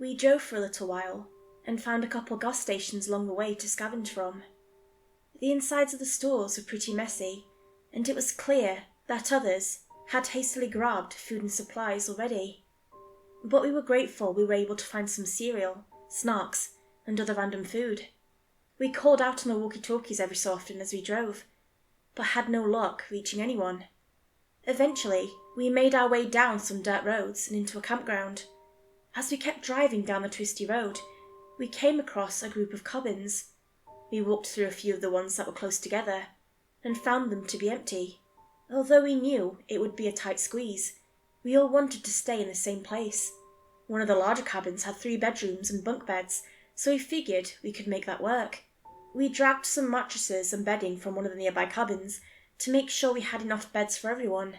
We drove for a little while and found a couple gas stations along the way to scavenge from. The insides of the stores were pretty messy, and it was clear that others had hastily grabbed food and supplies already. But we were grateful we were able to find some cereal, snacks, and other random food. We called out on the walkie-talkies every so often as we drove, but had no luck reaching anyone. Eventually, we made our way down some dirt roads and into a campground. As we kept driving down the twisty road, we came across a group of cabins. We walked through a few of the ones that were close together and found them to be empty. Although we knew it would be a tight squeeze, we all wanted to stay in the same place. One of the larger cabins had 3 bedrooms and bunk beds, so we figured we could make that work. We dragged some mattresses and bedding from one of the nearby cabins to make sure we had enough beds for everyone.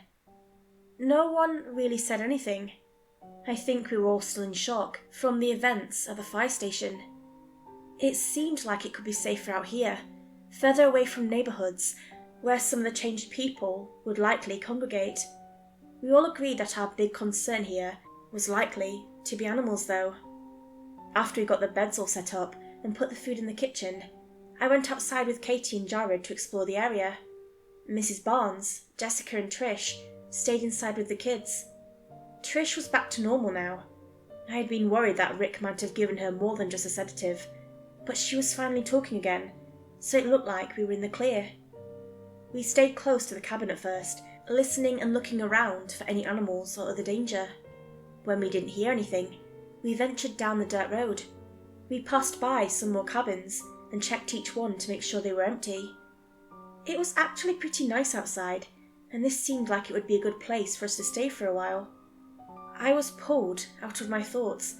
No one really said anything. I think we were all still in shock from the events at the fire station. It seemed like it could be safer out here, further away from neighbourhoods where some of the changed people would likely congregate. We all agreed that our big concern here was likely to be animals though. After we got the beds all set up and put the food in the kitchen, I went outside with Katie and Jared to explore the area. Mrs. Barnes, Jessica and Trish stayed inside with the kids. Trish was back to normal now. I had been worried that Rick might have given her more than just a sedative, but she was finally talking again, so it looked like we were in the clear. We stayed close to the cabin at first, listening and looking around for any animals or other danger. When we didn't hear anything, we ventured down the dirt road. We passed by some more cabins and checked each one to make sure they were empty. It was actually pretty nice outside, and this seemed like it would be a good place for us to stay for a while. I was pulled out of my thoughts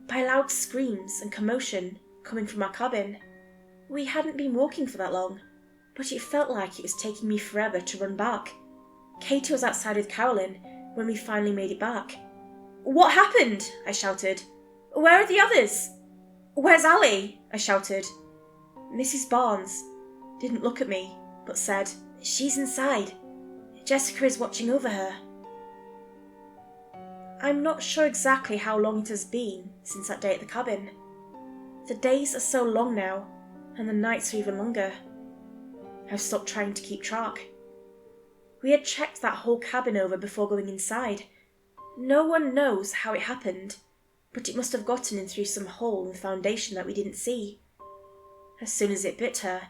by loud screams and commotion coming from our cabin. We hadn't been walking for that long, but it felt like it was taking me forever to run back. Katie was outside with Carolyn when we finally made it back. "What happened?" I shouted. "Where are the others?" "Where's Allie?" I shouted. Mrs. Barnes didn't look at me, but said, "She's inside. Jessica is watching over her." I'm not sure exactly how long it has been since that day at the cabin. The days are so long now, and the nights are even longer. I've stopped trying to keep track. We had checked that whole cabin over before going inside. No one knows how it happened, but it must have gotten in through some hole in the foundation that we didn't see. As soon as it bit her,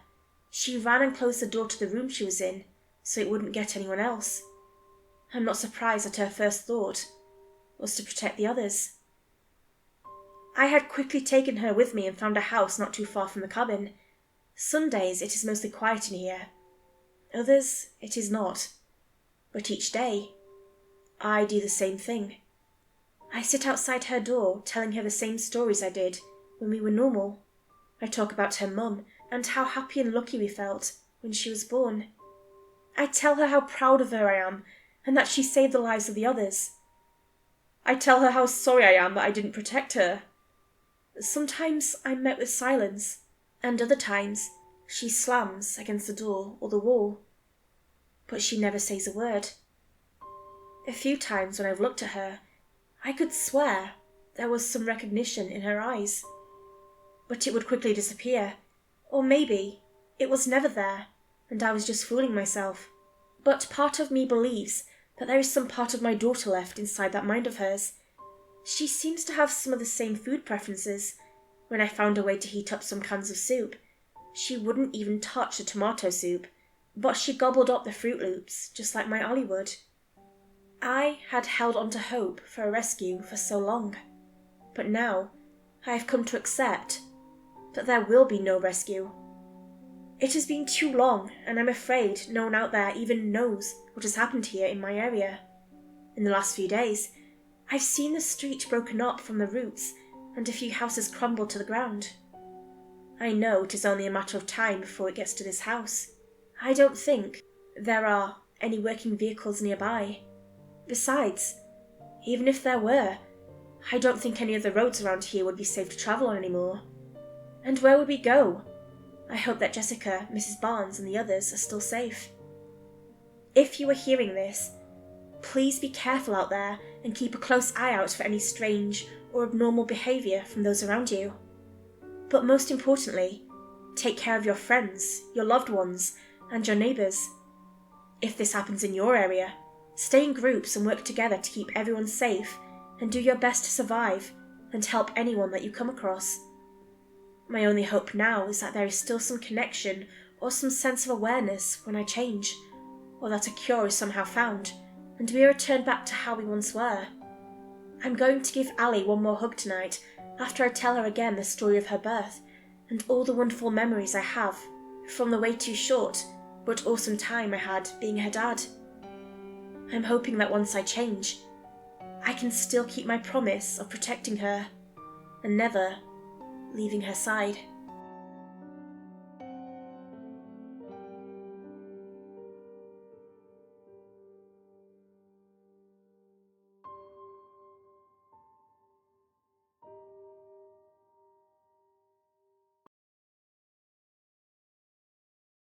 she ran and closed the door to the room she was in, so it wouldn't get anyone else. I'm not surprised that her first thought was to protect the others. I had quickly taken her with me and found a house not too far from the cabin. Some days it is mostly quiet in here. Others it is not. But each day, I do the same thing. I sit outside her door telling her the same stories I did when we were normal. I talk about her mum and how happy and lucky we felt when she was born. I tell her how proud of her I am and that she saved the lives of the others. I tell her how sorry I am that I didn't protect her. Sometimes I'm met with silence, and other times she slams against the door or the wall. But she never says a word. A few times when I've looked at her, I could swear there was some recognition in her eyes. But it would quickly disappear, or maybe it was never there, and I was just fooling myself. But part of me believes that there is some part of my daughter left inside that mind of hers. She seems to have some of the same food preferences. When I found a way to heat up some cans of soup, she wouldn't even touch the tomato soup, but she gobbled up the Fruit Loops just like my Ollie would. I had held on to hope for a rescue for so long, but now I have come to accept that there will be no rescue. It has been too long, and I'm afraid no one out there even knows what has happened here in my area. In the last few days, I've seen the street broken up from the roots and a few houses crumbled to the ground. I know it is only a matter of time before it gets to this house. I don't think there are any working vehicles nearby. Besides, even if there were, I don't think any of the roads around here would be safe to travel on anymore. And where would we go? I hope that Jessica, Mrs. Barnes and the others are still safe. If you are hearing this, Please be careful out there and keep a close eye out for any strange or abnormal behaviour from those around you. But most importantly, take care of your friends, your loved ones, and your neighbours. If this happens in your area, stay in groups and work together to keep everyone safe and do your best to survive and help anyone that you come across. My only hope now is that there is still some connection or some sense of awareness when I change, or that a cure is somehow found and we are returned back to how we once were. I'm going to give Ali one more hug tonight after I tell her again the story of her birth and all the wonderful memories I have from the way too short but awesome time I had being her dad. I'm hoping that once I change, I can still keep my promise of protecting her and never leaving her side.